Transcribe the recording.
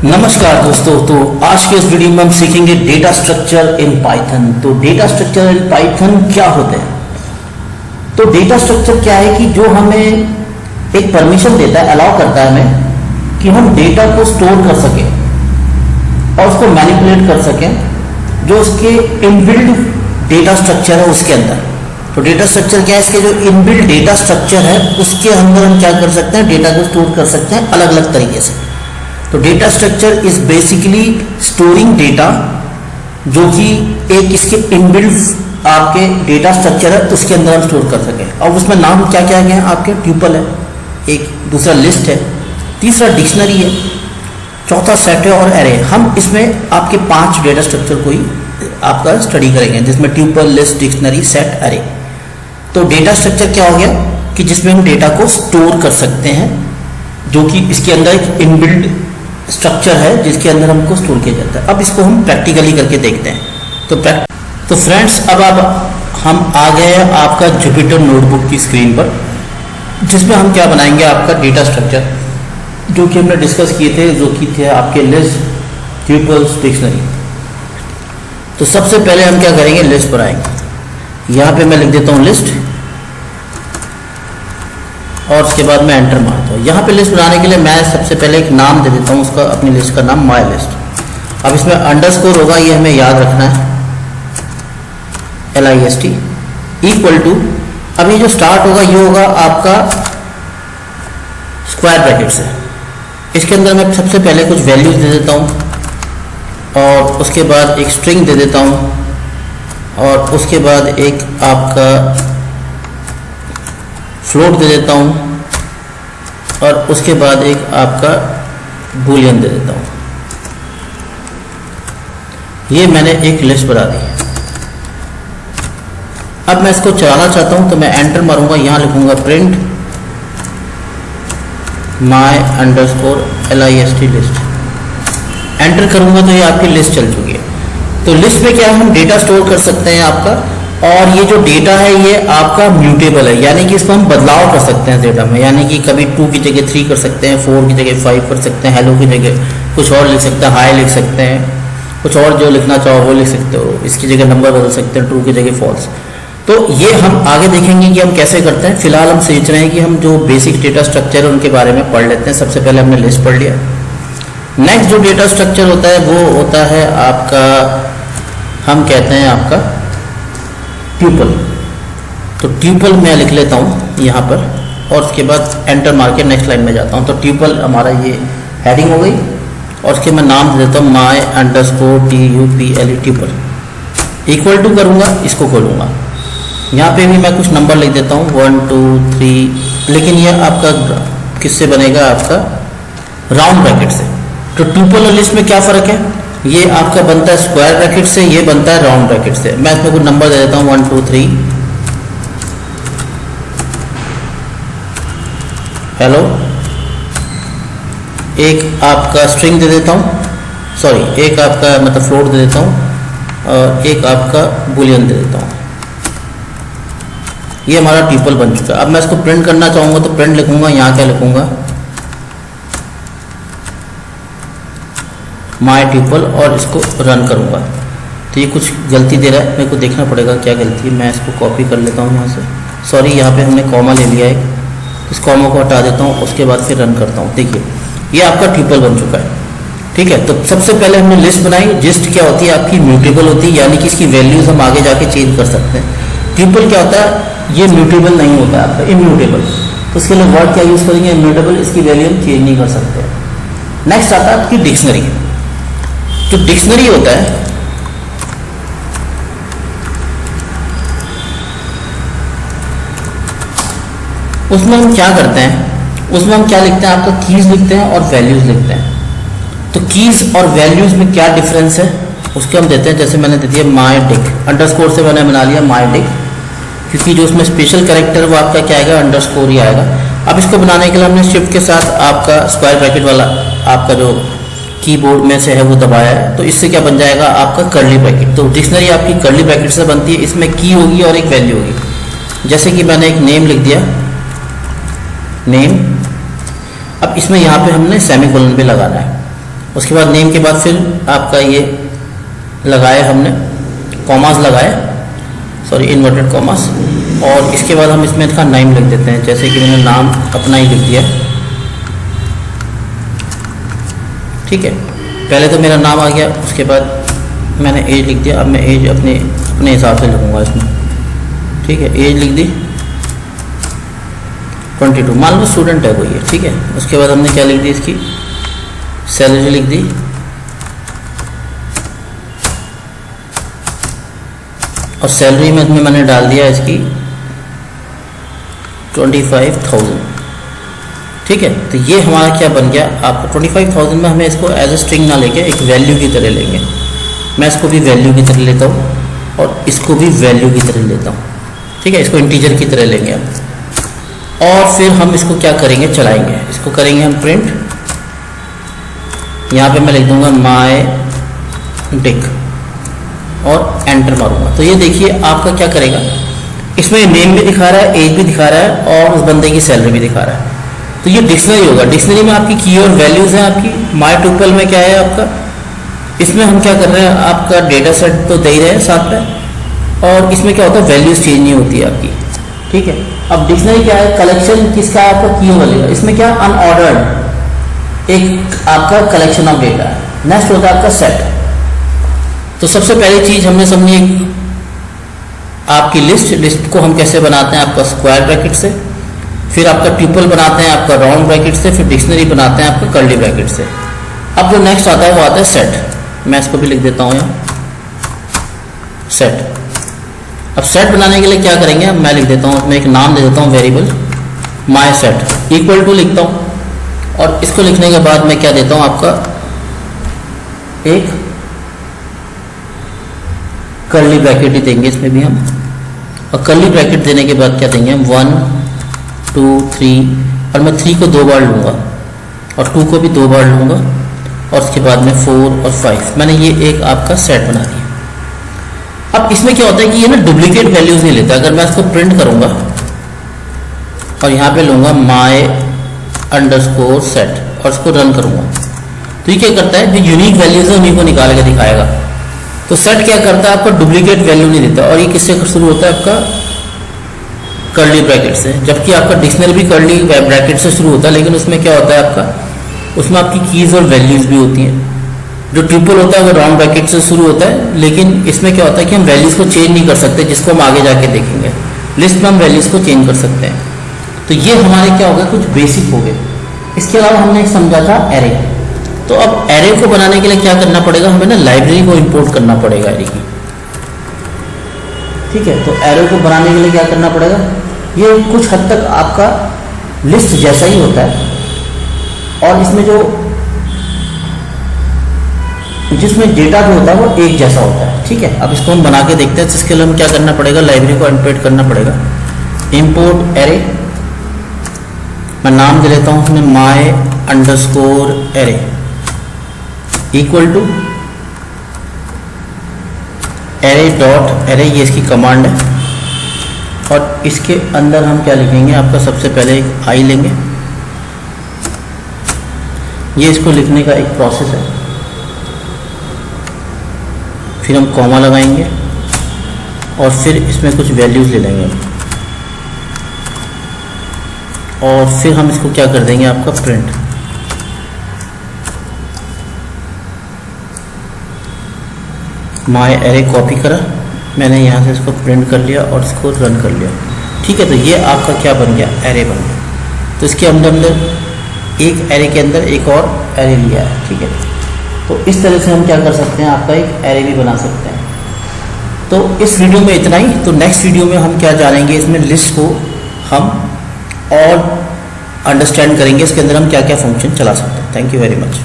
नमस्कार दोस्तों। तो आज के इस वीडियो में हम सीखेंगे डेटा स्ट्रक्चर इन पाइथन। तो डेटा स्ट्रक्चर इन पाइथन क्या होते हैं? तो डेटा स्ट्रक्चर क्या है कि जो हमें एक परमिशन देता है, अलाउ करता है हमें कि हम डेटा को स्टोर कर सकें और उसको मैनिपुलेट कर सकें, जो उसके इनबिल्ड डेटा स्ट्रक्चर है उसके अंदर। तो डेटा स्ट्रक्चर क्या है? इसके जो इनबिल्ड डेटा स्ट्रक्चर है उसके अंदर हम क्या कर सकते हैं? डेटा को स्टोर कर सकते हैं अलग अलग तरीके से। तो data structure is basically storing data, जो कि एक इसके इनबिल्ट आपके डेटा स्ट्रक्चर है उसके अंदर हम स्टोर कर सकें। और उसमें नाम क्या क्या है? आपके ट्यूपल है, एक दूसरा लिस्ट है, तीसरा डिक्शनरी है, चौथा सेट है और एरे। हम इसमें आपके 5 डेटा स्ट्रक्चर को ही आपका स्टडी करेंगे, जिसमें tuple, list, dictionary, set, array. तो डेटा स्ट्रक्चर क्या हो गया कि जिसमें हम डेटा को स्टोर कर सकते हैं, जो कि इसके अंदर एक इनबिल्ट स्ट्रक्चर है जिसके अंदर हमको स्टोर किया जाता है। अब इसको हम प्रैक्टिकली करके देखते हैं। तो फ्रेंड्स, अब हम आ गए हैं आपका जुपिटर नोटबुक की स्क्रीन पर, जिसमें हम क्या बनाएंगे? आपका डेटा स्ट्रक्चर जो कि हमने डिस्कस किए थे, जो कि थे आपके लिस्ट, ट्यूपल्स, डिक्शनरी। तो सबसे पहले हम क्या करेंगे? लिस्ट बनाएंगे। यहाँ पे मैं लिख देता हूँ लिस्ट और उसके बाद मैं एंटर मारता हूँ। यहाँ पे लिस्ट बनाने के लिए मैं सबसे पहले एक नाम दे देता हूँ, उसका अपनी लिस्ट का नाम माय लिस्ट। अब इसमें अंडरस्कोर होगा, ये हमें याद रखना है, LIST इक्वल टू। अब ये जो स्टार्ट होगा ये होगा आपका स्क्वायर ब्रैकेट से। इसके अंदर मैं सबसे पहले कुछ वैल्यूज दे देता हूँ और उसके बाद एक स्ट्रिंग दे देता हूँ और उसके बाद एक आपका फ्लोट दे देता हूँ और उसके बाद एक आपका बूलियन दे देता हूँ। ये मैंने एक लिस्ट बना दी। अब मैं इसको चलाना चाहता हूँ तो मैं एंटर मारूंगा, यहाँ लिखूंगा print my underscore LIST list. Enter करूंगा तो ये आपकी लिस्ट चल चुकी है। तो लिस्ट में क्या है? हम डेटा स्टोर कर सकते हैं आपका, और ये जो डेटा है ये आपका म्यूटेबल है, यानी कि इसको हम बदलाव कर सकते हैं डेटा में। यानी कि कभी 2 की जगह 3 कर सकते हैं, 4 की जगह 5 कर सकते हैं, हेलो की जगह कुछ और लिख सकते हैं, हाई लिख सकते हैं, कुछ और जो लिखना चाहो वो लिख सकते हो। इसकी जगह नंबर बदल सकते हैं, ट्रू की जगह फॉल्स। तो ये हम आगे देखेंगे कि हम कैसे करते हैं। फिलहाल हम सोच रहे हैं कि हम जो बेसिक डेटा स्ट्रक्चर है उनके बारे में पढ़ लेते हैं। सबसे पहले हमने लिस्ट पढ़ लिया। नेक्स्ट जो डेटा स्ट्रक्चर होता है वो होता है आपका, हम कहते हैं आपका ट्यूपल। तो ट्यूपल मैं लिख लेता हूँ यहाँ पर और उसके बाद एंटर मार के नेक्स्ट लाइन में जाता हूँ। तो ट्यूपल हमारा ये हेडिंग हो गई और उसके मैं नाम दे देता हूँ my underscore TUPLE tuple. Equal to करूँगा, इसको खोलूँगा। यहाँ पे भी मैं कुछ नंबर लिख देता हूँ 1 2 3, लेकिन ये आपका किससे बनेगा? आपका राउंड ब्रैकेट से। तो ट्यूपल और लिस्ट में क्या फ़र्क है? ये आपका बनता है स्क्वायर ब्रैकेट से, ये बनता है राउंड ब्रैकेट से। मैं इसमें कुछ नंबर दे देता हूँ 1 2 3, हेलो। एक आपका स्ट्रिंग दे देता हूँ, सॉरी एक आपका मतलब फ्लोट दे देता हूँ और एक आपका बूलियन दे देता हूँ। ये हमारा ट्यूपल बन चुका है। अब मैं इसको प्रिंट करना चाहूँगा तो प्रिंट लिखूँगा, यहाँ क्या लिखूँगा? माय ट्यूपल, और इसको रन करूँगा। तो ये कुछ गलती दे रहा है, मेरे को देखना पड़ेगा क्या गलती है। मैं इसको कॉपी कर लेता हूँ यहाँ से। सॉरी, यहाँ पे हमने कॉमा ले लिया है, इस कॉमा को हटा देता हूँ, उसके बाद फिर रन करता हूँ। देखिए ये आपका ट्यूपल बन चुका है। ठीक है, तो सबसे पहले हमने लिस्ट बनाई। लिस्ट क्या होती है? आपकी म्यूटेबल होती है, यानी कि इसकी वैल्यूज हम आगे जाके चेंज कर सकते हैं। ट्यूपल क्या होता है? ये म्यूटेबल नहीं होता है आपका, इम्यूटेबल। तो उसके लिए वर्ड क्या यूज़ करेंगे? इम्यूटेबल। इसकी वैल्यू हम चेंज नहीं कर सकते। नेक्स्ट आता है आपकी डिक्शनरी। जो डिक्शनरी होता है उसमें हम क्या करते हैं? उसमें हम क्या लिखते हैं? आपका कीज लिखते हैं और वैल्यूज लिखते हैं। तो कीज और वैल्यूज में क्या डिफरेंस है उसके हम देते हैं। जैसे मैंने दे दिया माय डिक, अंडरस्कोर से मैंने बना लिया माय डिक, क्योंकि जो उसमें स्पेशल कैरेक्टर वो आपका क्या आएगा? अंडरस्कोर ही आएगा। अब इसको बनाने के लिए हमने शिफ्ट के साथ आपका स्क्वायर ब्रैकेट वाला आपका जो कीबोर्ड में से है वो दबाया है। तो इससे क्या बन जाएगा? आपका कर्ली ब्रैकेट। तो डिक्शनरी आपकी कर्ली ब्रैकेट से बनती है। इसमें की होगी और एक वैल्यू होगी। जैसे कि मैंने एक नेम लिख दिया, नेम। अब इसमें यहाँ पे हमने सेमीकोलन भी लगाना है। उसके बाद नेम के बाद फिर आपका ये लगाए हमने कॉमास लगाए, सॉरी इन्वर्टेड कॉमास, और इसके बाद हम इसमें इसका नाम लिख देते हैं, जैसे कि मैंने नाम अपना ही लिख दिया। ठीक है, पहले तो मेरा नाम आ गया, उसके बाद मैंने एज लिख दिया। अब मैं एज अपने हिसाब से लिखूँगा इसमें। ठीक है, एज लिख दी 22, मान लो स्टूडेंट है कोई है। ठीक है, उसके बाद हमने क्या लिख दी, इसकी सैलरी लिख दी, और सैलरी में मैंने डाल दिया इसकी 25,000। ठीक है, तो ये हमारा क्या बन गया, आपको 25,000 में हमें इसको एज ए स्ट्रिंग ना लेके एक वैल्यू की तरह लेंगे। मैं इसको भी वैल्यू की तरह लेता हूँ और इसको भी वैल्यू की तरह लेता हूँ। ठीक है, इसको इंटीजर की तरह लेंगे हम, और फिर हम इसको क्या करेंगे, चलाएंगे। इसको करेंगे हम प्रिंट, यहाँ पे मैं लिख दूंगा माय डिक और एंटर मारूंगा। तो ये देखिए आपका क्या करेगा, इसमें नेम भी दिखा रहा है, एज भी दिखा रहा है, और उस बंदे की सैलरी भी दिखा रहा है। तो ये डिक्शनरी होगा। डिक्शनरी में आपकी की और वैल्यूज हैं आपकी। माय ट्यूपल में क्या है आपका, इसमें हम क्या कर रहे हैं, आपका डेटा सेट तो दे ही रहे हैं साथ में, और इसमें क्या होता है, वैल्यूज चेंज नहीं होती है आपकी। ठीक है, अब डिक्शनरी क्या है, कलेक्शन किसका है आपका, की वाले का। इसमें क्या अनऑर्डर्ड एक आपका कलेक्शन ऑफ डेटा है। नेक्स्ट होता है आपका सेट। तो सबसे पहली चीज हमने समझी आपकी लिस्ट को हम कैसे बनाते हैं, आपका स्क्वायर ब्रैकेट से, फिर आपका ट्यूपल बनाते हैं आपका राउंड ब्रैकेट से, फिर डिक्शनरी बनाते हैं आपका कर्ली ब्रैकेट से। अब जो नेक्स्ट आता है वो आता है सेट। मैं इसको भी लिख देता हूँ यहाँ सेट। अब सेट बनाने के लिए क्या करेंगे, मैं लिख देता हूँ, मैं एक नाम दे देता हूँ variable my set equal to लिखता हूँ, और इसको लिखने के बाद मैं क्या देता हूँ आपका एक कर्ली ब्रैकेट ही देंगे इसमें भी हम, और कर्ली ब्रैकेट देने के बाद क्या देंगे हम 1 2 3, और मैं 3 को 2 बार लूँगा और 2 को भी 2 बार लूँगा, और उसके बाद में 4 और 5। मैंने ये एक आपका सेट बना दिया। अब इसमें क्या होता है कि ये ना डुप्लीकेट वैल्यूज नहीं लेता। अगर मैं इसको प्रिंट करूँगा और यहाँ पे लूँगा माय अंडरस्कोर सेट और इसको रन करूँगा, तो ये क्या करता है, जो यूनिक वैल्यूज है उन्हीं को निकाल के दिखाएगा। तो सेट क्या करता है, आपका डुप्लीकेट वैल्यू नहीं देता। और ये किससे शुरू होता है, आपका कर्ली ब्रैकेट से, जबकि आपका डिक्शनरी भी कर्ली ब्रैकेट से शुरू होता है, लेकिन उसमें क्या होता है आपका, उसमें आपकी कीज और वैल्यूज भी होती हैं। जो ट्रिपल होता है वो राउंड ब्रैकेट से शुरू होता है, लेकिन इसमें क्या होता है कि हम वैल्यूज को चेंज नहीं कर सकते, जिसको हम आगे जाके देखेंगे। लिस्ट में हम वैल्यूज को चेंज कर सकते हैं। तो ये हमारे क्या हो गया, कुछ बेसिक हो गए। इसके अलावा हमने समझा था एरे। तो अब एरे को बनाने के लिए क्या करना पड़ेगा, हमें ना लाइब्रेरी को इंपोर्ट करना पड़ेगा एरे की। ठीक है, तो एरे को बनाने के लिए क्या करना पड़ेगा, ये कुछ हद तक आपका लिस्ट जैसा ही होता है, और इसमें जिसमें डेटा भी होता है वो एक जैसा होता है। ठीक है, अब इसको हम बना के देखते हैं। जिसके लिए हम क्या करना पड़ेगा, लाइब्रेरी को इंपोर्ट करना पड़ेगा। इंपोर्ट एरे, मैं नाम दे लेता हूँ उसमें my underscore array equal to array dot array, ये इसकी कमांड है। और इसके अंदर हम क्या लिखेंगे, आपका सबसे पहले एक आई लेंगे, ये इसको लिखने का एक प्रोसेस है। फिर हम कॉमा लगाएंगे और फिर इसमें कुछ वैल्यूज ले लेंगे, और फिर हम इसको क्या कर देंगे, आपका प्रिंट। माय एरे कॉपी करा मैंने, यहाँ से इसको प्रिंट कर लिया और इसको रन कर लिया। ठीक है, तो ये आपका क्या बन गया, एरे बन गया। तो इसके अंदर एक एरे के अंदर एक और एरे लिया है। ठीक है, तो इस तरह से हम क्या कर सकते हैं, आपका एक एरे भी बना सकते हैं। तो इस वीडियो में इतना ही। तो नेक्स्ट वीडियो में हम क्या जानेंगे, इसमें लिस्ट को हम और अंडरस्टैंड करेंगे, इसके अंदर हम क्या क्या फंक्शन चला सकते हैं। Thank you very much.